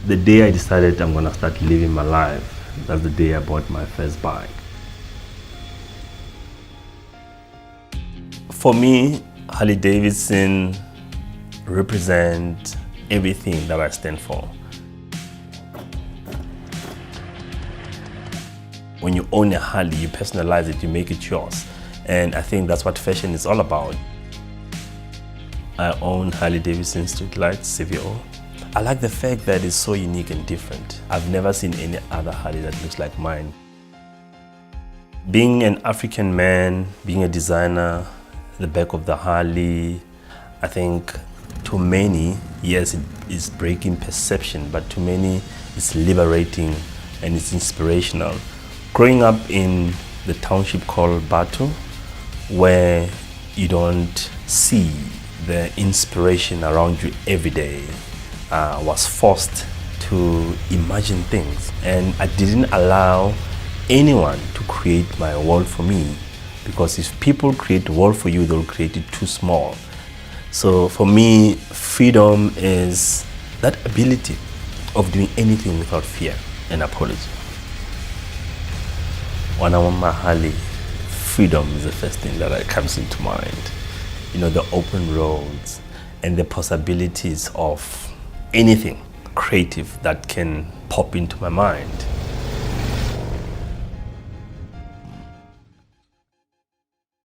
The day I decided I'm gonna start living my life, that's the day I bought my first bike. For me, Harley Davidson represent everything that I stand for. When you own a Harley, you personalize it, you make it yours. And I think that's what fashion is all about. I own Harley Davidson Street Lights CVO. I like the fact that it's so unique and different. I've never seen any other Harley that looks like mine. Being an African man, being a designer, the back of the Harley, I think to many, yes, it is breaking perception, but to many, it's liberating and it's inspirational. Growing up in the township called Batu, where you don't see the inspiration around you every day, was forced to imagine things. And I didn't allow anyone to create my world for me, because if people create the world for you, they'll create it too small. So for me, freedom is that ability of doing anything without fear and apology. When I'm on my Harley, freedom is the first thing that comes into mind. You know, the open roads and the possibilities of anything creative that can pop into my mind.